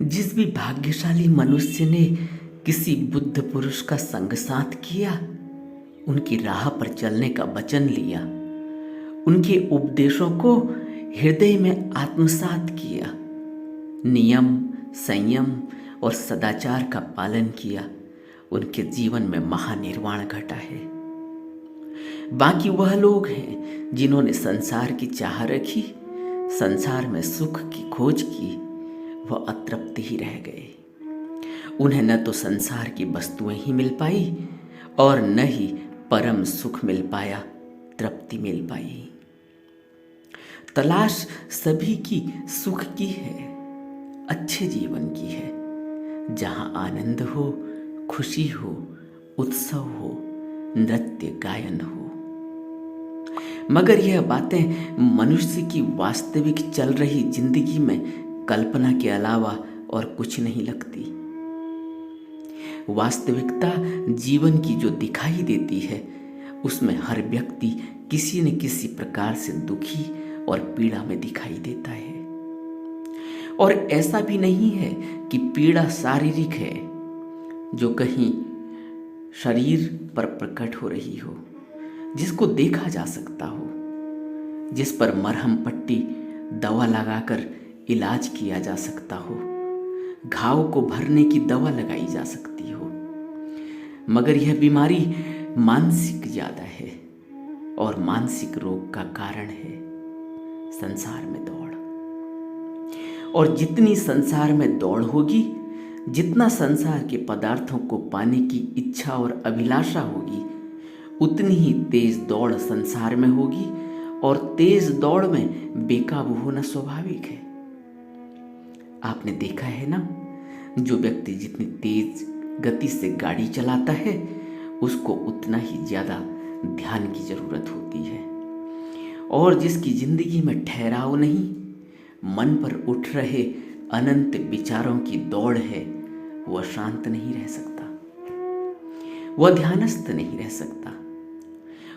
जिस भी भाग्यशाली मनुष्य ने किसी बुद्ध पुरुष का संग साथ किया, उनकी राह पर चलने का वचन लिया, उनके उपदेशों को हृदय में आत्मसात किया, नियम, संयम और सदाचार का पालन किया, उनके जीवन में महानिर्वाण घटा है। बाकी वह लोग हैं जिन्होंने संसार की चाह रखी, संसार में सुख की खोज की, वह अतृप्त ही रह गए। उन्हें न तो संसार की वस्तुएं ही मिल पाई और न ही परम सुख मिल पाया, तृप्ति मिल पाई। तलाश सभी की सुख की है, अच्छे जीवन की है, जहां आनंद हो, खुशी हो, उत्सव हो, नृत्य गायन हो। मगर यह बातें मनुष्य की वास्तविक चल रही जिंदगी में कल्पना के अलावा और कुछ नहीं लगती। वास्तविकता जीवन की जो दिखाई देती है, उसमें हर व्यक्ति किसी न किसी प्रकार से दुखी और पीड़ा में दिखाई देता है। और ऐसा भी नहीं है कि पीड़ा शारीरिक है, जो कहीं शरीर पर प्रकट हो रही हो, जिसको देखा जा सकता हो, जिस पर मरहम पट्टी दवा लगाकर इलाज किया जा सकता हो, घाव को भरने की दवा लगाई जा सकती हो। मगर यह बीमारी मानसिक ज्यादा है, और मानसिक रोग का कारण है संसार में दौड़। और जितनी संसार में दौड़ होगी, जितना संसार के पदार्थों को पाने की इच्छा और अभिलाषा होगी, उतनी ही तेज दौड़ संसार में होगी, और तेज दौड़ में बेकाबू होना स्वाभाविक है। आपने देखा है ना, जो व्यक्ति जितनी तेज गति से गाड़ी चलाता है, उसको उतना ही ज्यादा ध्यान की जरूरत होती है। और जिसकी जिंदगी में ठहराव नहीं, मन पर उठ रहे अनंत विचारों की दौड़ है, वह शांत नहीं रह सकता, वह ध्यानस्थ नहीं रह सकता।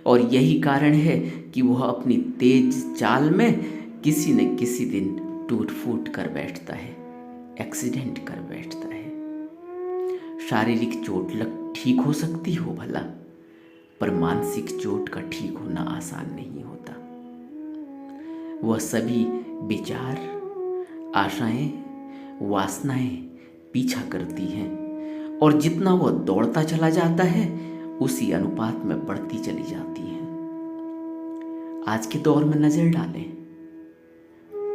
और यही कारण है कि वह अपनी तेज चाल में किसी न किसी दिन टूट फूट कर बैठता है, एक्सीडेंट कर बैठता है। शारीरिक चोट लग ठीक हो सकती हो भला, पर मानसिक चोट का ठीक होना आसान नहीं होता। वह सभी विचार, आशाएं, वासनाएं पीछा करती हैं, और जितना वह दौड़ता चला जाता है, उसी अनुपात में बढ़ती चली जाती है। आज के दौर में नजर डालें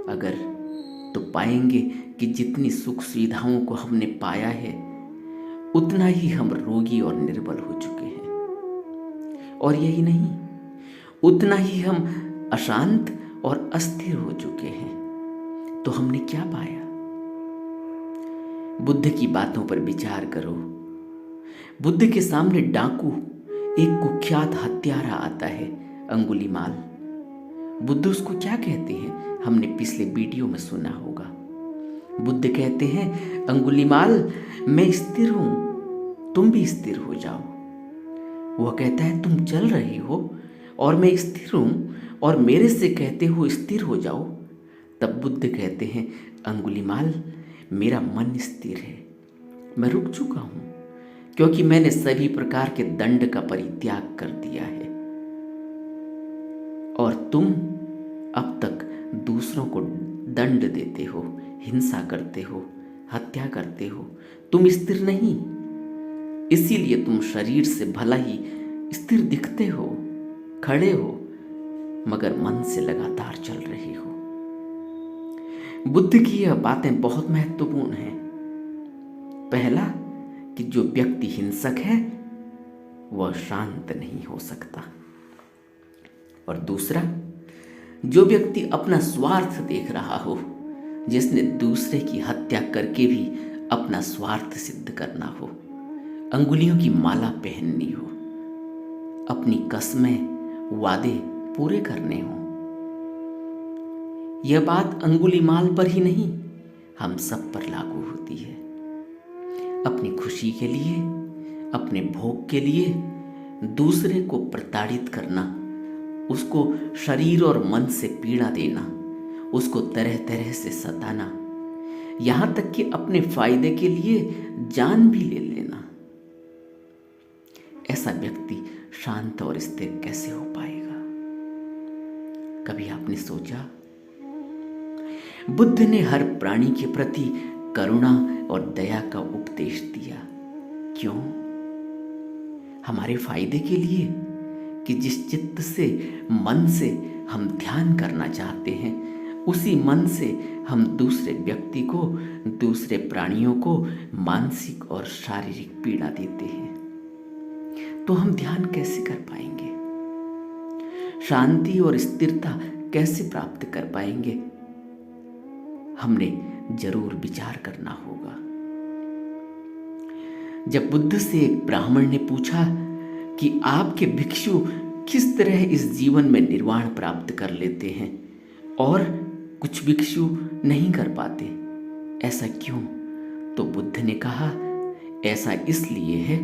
अगर, तो पाएंगे कि जितनी सुख सुविधाओं को हमने पाया है, उतना ही हम रोगी और निर्बल हो चुके हैं। और यही नहीं, उतना ही हम अशांत और अस्थिर हो चुके हैं। तो हमने क्या पाया? बुद्ध की बातों पर विचार करो। बुद्ध के सामने डाकू, एक कुख्यात हत्यारा आता है, अंगुलीमाल। बुद्ध उसको क्या कहते हैं? हमने पिछले वीडियो में सुना होगा। बुद्ध कहते हैं, अंगुलीमाल, मैं स्थिर हूं, तुम भी स्थिर हो जाओ। वह कहता है, तुम चल रही हो और मैं स्थिर हूं, और मेरे से कहते हो स्थिर हो जाओ। तब बुद्ध कहते हैं, अंगुलीमाल, मेरा मन स्थिर है, मैं रुक चुका हूं, क्योंकि मैंने सभी प्रकार के दंड का परित्याग कर दिया है। और तुम अब तक दूसरों को दंड देते हो, हिंसा करते हो, हत्या करते हो। तुम स्थिर नहीं, इसीलिए तुम शरीर से भला ही स्थिर दिखते हो, खड़े हो, मगर मन से लगातार चल रहे हो। बुद्ध की यह बातें बहुत महत्वपूर्ण हैं। पहला, कि जो व्यक्ति हिंसक है वह शांत नहीं हो सकता। और दूसरा, जो व्यक्ति अपना स्वार्थ देख रहा हो, जिसने दूसरे की हत्या करके भी अपना स्वार्थ सिद्ध करना हो, अंगुलियों की माला पहननी हो, अपनी कस्में, वादे पूरे करने हो। यह बात अंगुलीमाल पर ही नहीं, हम सब पर लागू होती है। अपनी खुशी के लिए, अपने भोग के लिए दूसरे को प्रताड़ित करना, उसको शरीर और मन से पीड़ा देना, उसको तरह तरह से सताना, यहां तक कि अपने फायदे के लिए जान भी ले लेना। ऐसा व्यक्ति शांत और स्थिर कैसे हो पाएगा? कभी आपने सोचा? बुद्ध ने हर प्राणी के प्रति करुणा और दया का उपदेश दिया। क्यों? हमारे फायदे के लिए, कि जिस चित्त से, मन से हम ध्यान करना चाहते हैं, उसी मन से हम दूसरे व्यक्ति को, दूसरे प्राणियों को मानसिक और शारीरिक पीड़ा देते हैं, तो हम ध्यान कैसे कर पाएंगे? शांति और स्थिरता कैसे प्राप्त कर पाएंगे? हमने जरूर विचार करना होगा। जब बुद्ध से एक ब्राह्मण ने पूछा कि आपके भिक्षु किस तरह इस जीवन में निर्वाण प्राप्त कर लेते हैं और कुछ भिक्षु नहीं कर पाते, ऐसा क्यों? तो बुद्ध ने कहा, ऐसा इसलिए है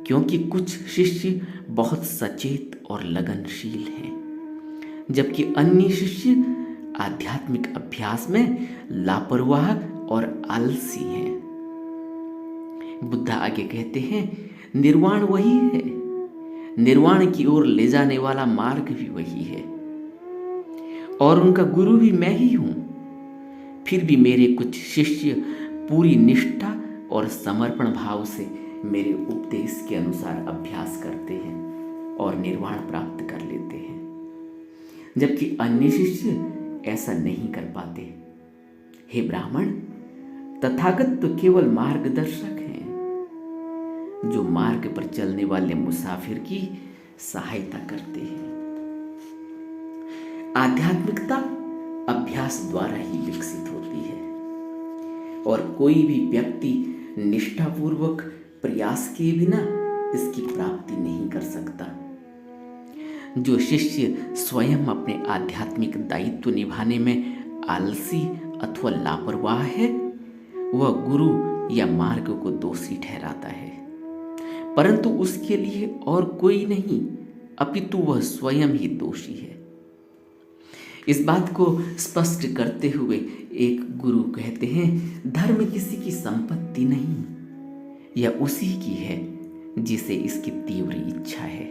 क्योंकि कुछ शिष्य बहुत सचेत और लगनशील हैं, जबकि अन्य शिष्य आध्यात्मिक अभ्यास में लापरवाह और आलसी हैं। बुद्ध आगे कहते हैं, निर्वाण वही है, निर्वाण की ओर ले जाने वाला मार्ग भी वही है, और उनका गुरु भी मैं ही हूं। फिर भी मेरे कुछ शिष्य पूरी निष्ठा और समर्पण भाव से मेरे उपदेश के अनुसार अभ्यास करते हैं और निर्वाण प्राप्त कर लेते हैं, जबकि अन्य शिष्य ऐसा नहीं कर पाते। हे ब्राह्मण, तथागत तो केवल मार्गदर्शक हैं, जो मार्ग पर चलने वाले मुसाफिर की सहायता करते हैं। आध्यात्मिकता अभ्यास द्वारा ही विकसित होती है, और कोई भी व्यक्ति निष्ठापूर्वक प्रयास किए बिना इसकी प्राप्ति नहीं कर सकता। जो शिष्य स्वयं अपने आध्यात्मिक दायित्व निभाने में आलसी अथवा लापरवाह है, वह गुरु या मार्ग को दोषी ठहराता है, परंतु उसके लिए और कोई नहीं, अपितु वह स्वयं ही दोषी है। इस बात को स्पष्ट करते हुए एक गुरु कहते हैं, धर्म किसी की संपत्ति नहीं, यह उसी की है जिसे इसकी तीव्र इच्छा है।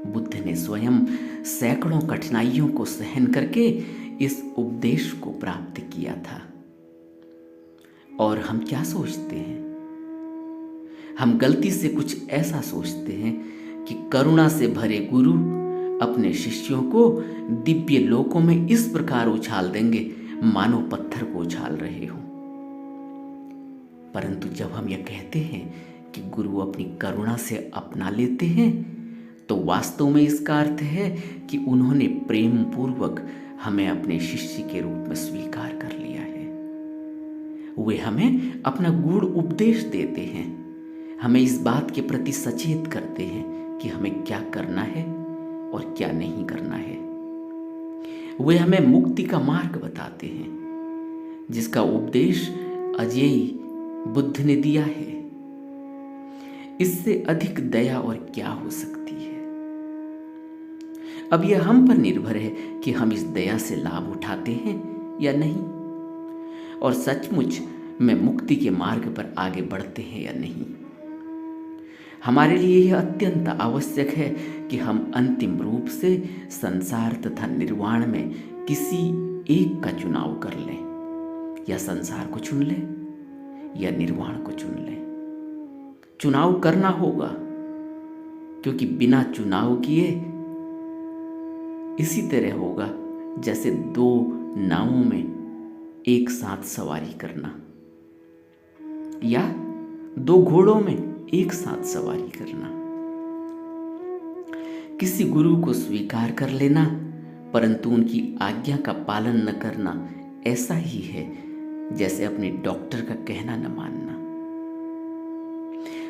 बुद्ध ने स्वयं सैकड़ों कठिनाइयों को सहन करके इस उपदेश को प्राप्त किया था। और हम क्या सोचते हैं? हम गलती से कुछ ऐसा सोचते हैं कि करुणा से भरे गुरु अपने शिष्यों को दिव्य लोकों में इस प्रकार उछाल देंगे मानो पत्थर को उछाल रहे हो। परंतु जब हम यह कहते हैं कि गुरु अपनी करुणा से अपना लेते हैं, तो वास्तव में इसका अर्थ है कि उन्होंने प्रेम पूर्वक हमें अपने शिष्य के रूप में स्वीकार कर लिया है। वे हमें अपना गूढ़ उपदेश देते हैं, हमें इस बात के प्रति सचेत करते हैं कि हमें क्या करना है और क्या नहीं करना है। वे हमें मुक्ति का मार्ग बताते हैं, जिसका उपदेश अजेय बुद्ध ने दिया है। इससे अधिक दया और क्या हो सकती है? अब यह हम पर निर्भर है कि हम इस दया से लाभ उठाते हैं या नहीं, और सचमुच में मुक्ति के मार्ग पर आगे बढ़ते हैं या नहीं। हमारे लिए यह अत्यंत आवश्यक है कि हम अंतिम रूप से संसार तथा निर्वाण में किसी एक का चुनाव कर लें, या संसार को चुन लें या निर्वाण को चुन लें। चुनाव करना होगा, क्योंकि बिना चुनाव किए इसी तरह होगा जैसे दो नावों में एक साथ सवारी करना, या दो घोड़ों में एक साथ सवारी करना। किसी गुरु को स्वीकार कर लेना परंतु उनकी आज्ञा का पालन न करना ऐसा ही है जैसे अपने डॉक्टर का कहना न मानना।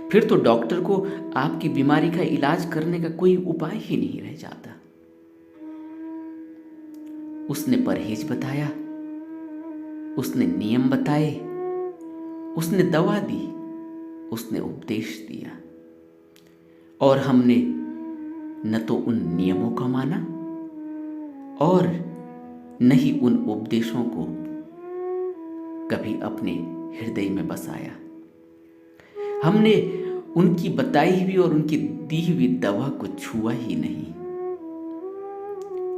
फिर तो डॉक्टर को आपकी बीमारी का इलाज करने का कोई उपाय ही नहीं रह जाता। उसने परहेज बताया, उसने नियम बताए, उसने दवा दी, उसने उपदेश दिया, और हमने न तो उन नियमों का माना और न ही उन उपदेशों को कभी अपने हृदय में बसाया। हमने उनकी बताई हुई और उनकी दी हुई दवा को छुआ ही नहीं,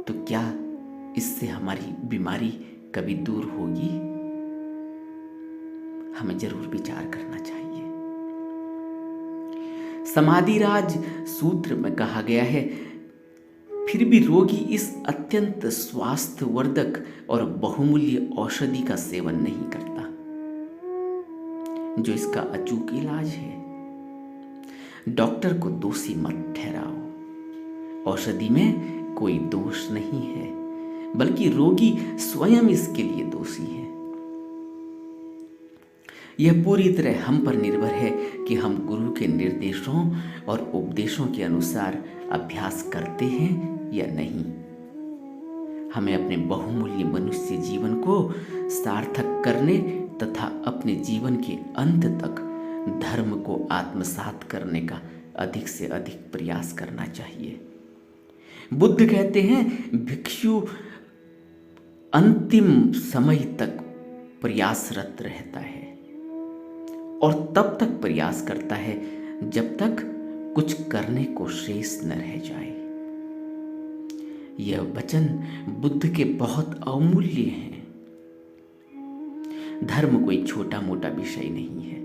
तो क्या इससे हमारी बीमारी कभी दूर होगी? हमें जरूर विचार करना चाहिए। समाधि राज सूत्र में कहा गया है, फिर भी रोगी इस अत्यंत स्वास्थ्यवर्धक और बहुमूल्य औषधि का सेवन नहीं करता जो इसका अचूक इलाज है। डॉक्टर को दोषी मत ठहराओ, औषधि में कोई दोष नहीं है, बल्कि रोगी स्वयं इसके लिए दोषी है। यह पूरी तरह हम पर निर्भर है कि हम गुरु के निर्देशों और उपदेशों के अनुसार अभ्यास करते हैं या नहीं। हमें अपने बहुमूल्य मनुष्य जीवन को सार्थक करने तथा अपने जीवन के अंत तक धर्म को आत्मसात करने का अधिक से अधिक प्रयास करना चाहिए। बुद्ध कहते हैं, भिक्षु अंतिम समय तक प्रयासरत रहता है और तब तक प्रयास करता है जब तक कुछ करने को शेष न रह जाए। यह वचन बुद्ध के बहुत अमूल्य हैं। धर्म कोई छोटा मोटा विषय नहीं है।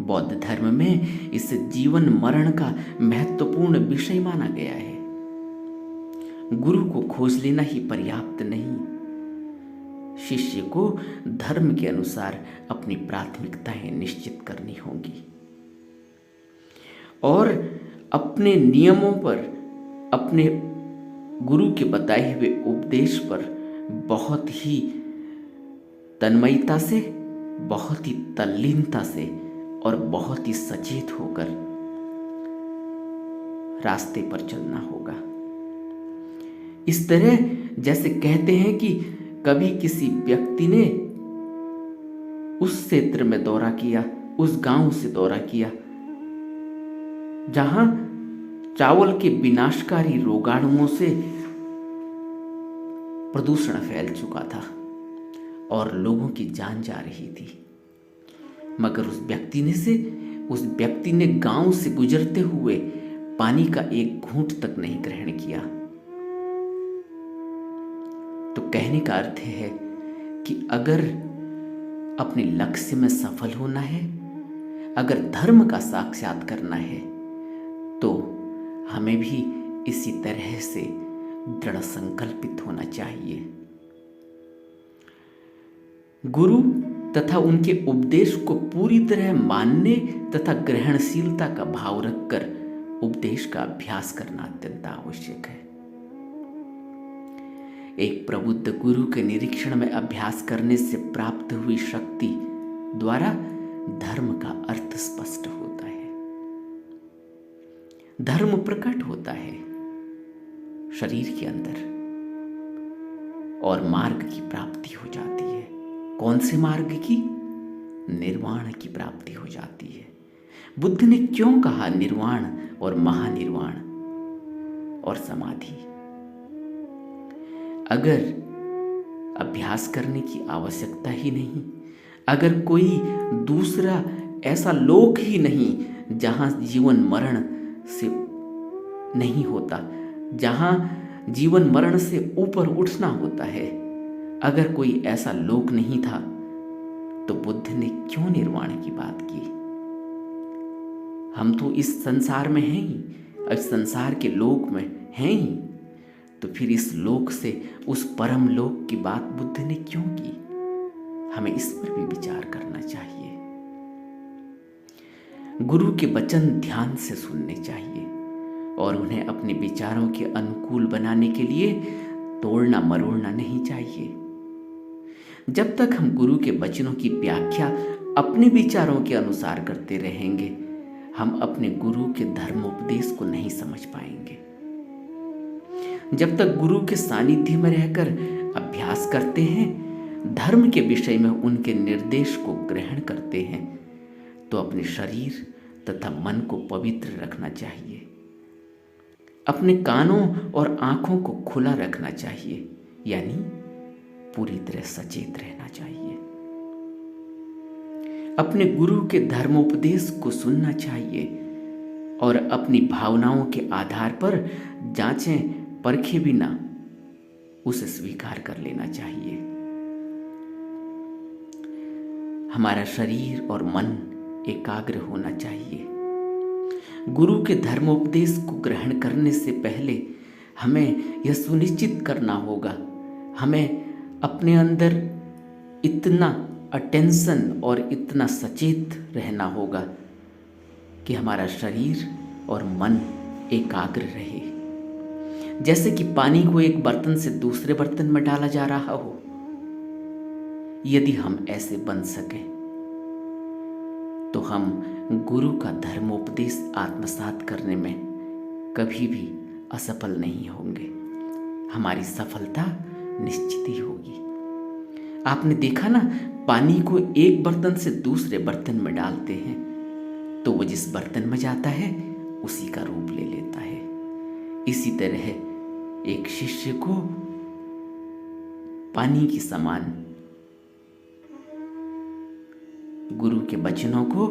बौद्ध धर्म में इसे जीवन मरण का महत्वपूर्ण विषय माना गया है। गुरु को खोज लेना ही पर्याप्त नहीं, शिष्य को धर्म के अनुसार अपनी प्राथमिकताएं निश्चित करनी होंगी और अपने नियमों पर, अपने गुरु के बताए हुए उपदेश पर बहुत ही तन्मयता से, बहुत ही तल्लीनता से और बहुत ही सचेत होकर रास्ते पर चलना होगा। इस तरह जैसे कहते हैं कि कभी किसी व्यक्ति ने उस क्षेत्र में दौरा किया, उस गांव से दौरा किया जहां चावल के विनाशकारी रोगाणुओं से प्रदूषण फैल चुका था और लोगों की जान जा रही थी, मगर उस व्यक्ति ने गांव से गुजरते हुए पानी का एक घूंट तक नहीं ग्रहण किया। तो कहने का अर्थ है कि अगर अपने लक्ष्य में सफल होना है, अगर धर्म का साक्षात करना है, तो हमें भी इसी तरह से दृढ़ संकल्पित होना चाहिए। गुरु तथा उनके उपदेश को पूरी तरह मानने तथा ग्रहणशीलता का भाव रखकर उपदेश का अभ्यास करना अत्यंत आवश्यक है। एक प्रबुद्ध गुरु के निरीक्षण में अभ्यास करने से प्राप्त हुई शक्ति द्वारा धर्म का अर्थ स्पष्ट होता है, धर्म प्रकट होता है शरीर के अंदर और मार्ग की प्राप्ति हो जाती है। कौन से मार्ग की? निर्वाण की प्राप्ति हो जाती है। बुद्ध ने क्यों कहा निर्वाण और महानिर्वाण और समाधि? अगर अभ्यास करने की आवश्यकता ही नहीं, अगर कोई दूसरा ऐसा लोक ही नहीं जहां जीवन मरण से नहीं होता, जहां जीवन मरण से ऊपर उठना होता है, अगर कोई ऐसा लोक नहीं था तो बुद्ध ने क्यों निर्वाण की बात की? हम तो इस संसार में हैं ही, इस संसार के लोक में हैं ही, तो फिर इस लोक से उस परम लोक की बात बुद्ध ने क्यों की? हमें इस पर भी विचार करना चाहिए। गुरु के वचन ध्यान से सुनने चाहिए और उन्हें अपने विचारों के अनुकूल बनाने के लिए तोड़ना मरोड़ना नहीं चाहिए। जब तक हम गुरु के वचनों की व्याख्या अपने विचारों के अनुसार करते रहेंगे, हम अपने गुरु के धर्मोपदेश को नहीं समझ पाएंगे। जब तक गुरु के सानिध्य में रहकर अभ्यास करते हैं, धर्म के विषय में उनके निर्देश को ग्रहण करते हैं, तो अपने शरीर तथा मन को पवित्र रखना चाहिए। अपने कानों और आंखों को खुला रखना चाहिए, यानी पूरी तरह सचेत रहना चाहिए। अपने गुरु के धर्मोपदेश को सुनना चाहिए और अपनी भावनाओं के आधार पर जांचें परखे बिना उसे स्वीकार कर लेना चाहिए। हमारा शरीर और मन एकाग्र होना चाहिए। गुरु के धर्मोपदेश को ग्रहण करने से पहले हमें यह सुनिश्चित करना होगा, हमें अपने अंदर इतना अटेंशन और इतना सचेत रहना होगा कि हमारा शरीर और मन एकाग्र रहे। जैसे कि पानी को एक बर्तन से दूसरे बर्तन में डाला जा रहा हो, यदि हम ऐसे बन सकें तो हम गुरु का धर्मोपदेश आत्मसात करने में कभी भी असफल नहीं होंगे। हमारी सफलता निश्चित ही होगी। आपने देखा ना, पानी को एक बर्तन से दूसरे बर्तन में डालते हैं तो वो जिस बर्तन में जाता है उसी का रूप ले लेता है। इसी तरह एक शिष्य को पानी के समान गुरु के वचनों को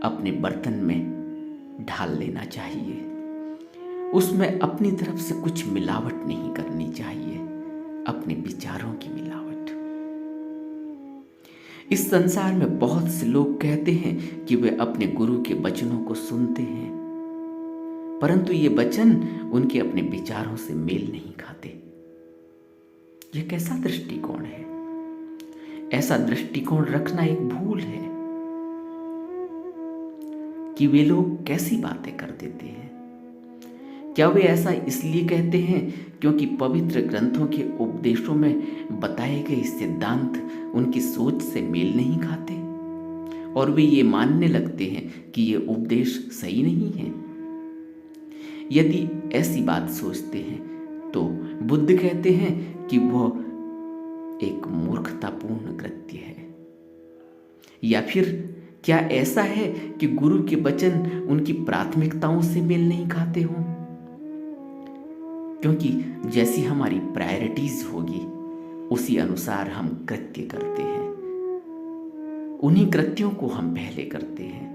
अपने बर्तन में ढाल लेना चाहिए। उसमें अपनी तरफ से कुछ मिलावट नहीं करनी चाहिए, अपने विचारों की मिलावट। इस संसार में बहुत से लोग कहते हैं कि वे अपने गुरु के वचनों को सुनते हैं, परंतु ये वचन उनके अपने विचारों से मेल नहीं खाते। यह कैसा दृष्टिकोण है? ऐसा दृष्टिकोण रखना एक भूल है कि वे लोग कैसी बातें कर देते हैं। क्या वे ऐसा इसलिए कहते हैं क्योंकि पवित्र ग्रंथों के उपदेशों में बताए गए सिद्धांत उनकी सोच से मेल नहीं खाते और वे ये मानने लगते हैं कि ये उपदेश सही नहीं है? यदि ऐसी बात सोचते हैं तो बुद्ध कहते हैं कि वह एक मूर्खतापूर्ण कृत्य है। या फिर क्या ऐसा है कि गुरु के वचन उनकी प्राथमिकताओं से मेल नहीं खाते हों? क्योंकि जैसी हमारी प्रायोरिटीज होगी उसी अनुसार हम कृत्य करते हैं। उन्हीं कृत्यों को हम पहले करते हैं,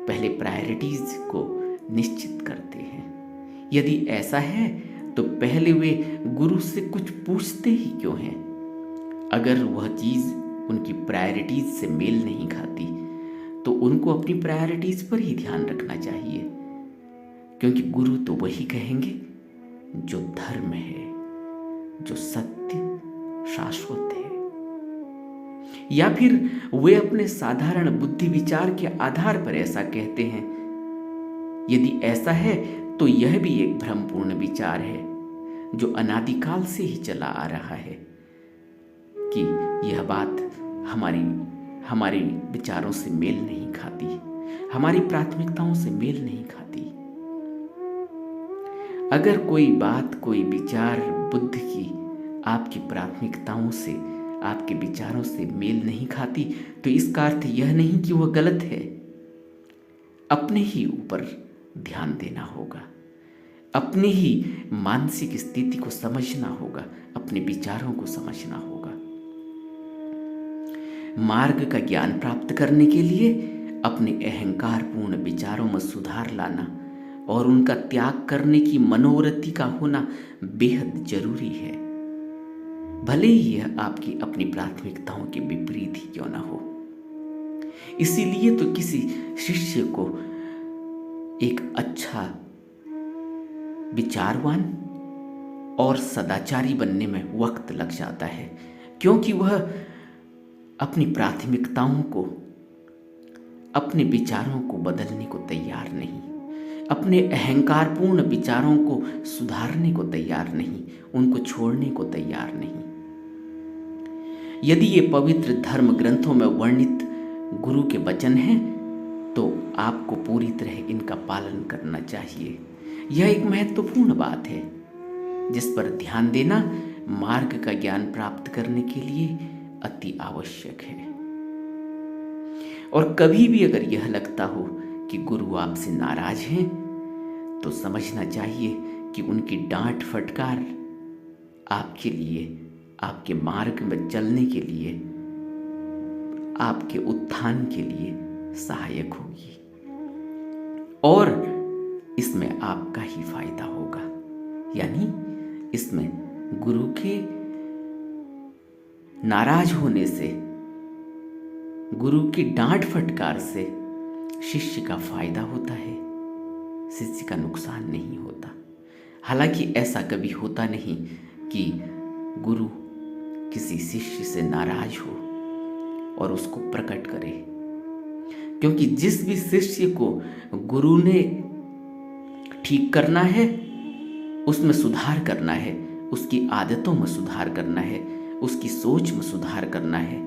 पहले प्रायोरिटीज को निश्चित करते हैं। यदि ऐसा है तो पहले वे गुरु से कुछ पूछते ही क्यों हैं? अगर वह चीज उनकी प्रायोरिटीज से मेल नहीं खाती तो उनको अपनी प्रायोरिटीज पर ही ध्यान रखना चाहिए, क्योंकि गुरु तो वही कहेंगे जो धर्म है, जो सत्य शाश्वत है। या फिर वे अपने साधारण बुद्धि विचार के आधार पर ऐसा कहते हैं। यदि ऐसा है तो यह भी एक भ्रमपूर्ण विचार है जो अनादिकाल से ही चला आ रहा है कि यह बात हमारे विचारों से मेल नहीं खाती, हमारी प्राथमिकताओं से मेल नहीं खाती। अगर कोई बात, कोई विचार बुद्ध की आपकी प्राथमिकताओं से, आपके विचारों से मेल नहीं खाती तो इसका अर्थ यह नहीं कि वह गलत है। अपने ही ऊपर ध्यान देना होगा, अपनी ही मानसिक स्थिति को समझना होगा, अपने विचारों को समझना होगा। मार्ग का ज्ञान प्राप्त करने के लिए अपने अहंकारपूर्ण विचारों में सुधार लाना और उनका त्याग करने की मनोवृत्ति का होना बेहद जरूरी है, भले ही यह आपकी अपनी प्राथमिकताओं के विपरीत ही क्यों ना हो। इसीलिए तो किसी शिष्य को एक अच्छा विचारवान और सदाचारी बनने में वक्त लग जाता है, क्योंकि वह अपनी प्राथमिकताओं को, अपने विचारों को बदलने को तैयार नहीं, अपने अहंकारपूर्ण विचारों को सुधारने को तैयार नहीं, उनको छोड़ने को तैयार नहीं। यदि ये पवित्र धर्म ग्रंथों में वर्णित गुरु के वचन हैं तो आपको पूरी तरह इनका पालन करना चाहिए। यह एक महत्वपूर्ण बात है जिस पर ध्यान देना मार्ग का ज्ञान प्राप्त करने के लिए अति आवश्यक है। और कभी भी अगर यह लगता हो कि गुरु आपसे नाराज हैं तो समझना चाहिए कि उनकी डांट फटकार आपके लिए, आपके मार्ग में चलने के लिए आपके उत्थान के लिए सहायक होगी और इसमें आपका ही फायदा होगा। यानी इसमें गुरु के नाराज होने से, गुरु की डांट फटकार से शिष्य का फायदा होता है, शिष्य का नुकसान नहीं होता। हालांकि ऐसा कभी होता नहीं कि गुरु किसी शिष्य से नाराज हो और उसको प्रकट करे, क्योंकि जिस भी शिष्य को गुरु ने ठीक करना है, उसमें सुधार करना है, उसकी आदतों में सुधार करना है, उसकी सोच में सुधार करना है,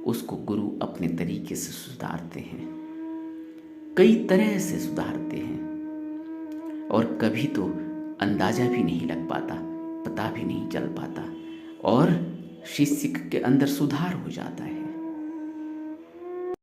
उसको गुरु अपने तरीके से सुधारते हैं, कई तरह से सुधारते हैं और कभी तो अंदाजा भी नहीं लग पाता, पता भी नहीं चल पाता और शिष्य के अंदर सुधार हो जाता है।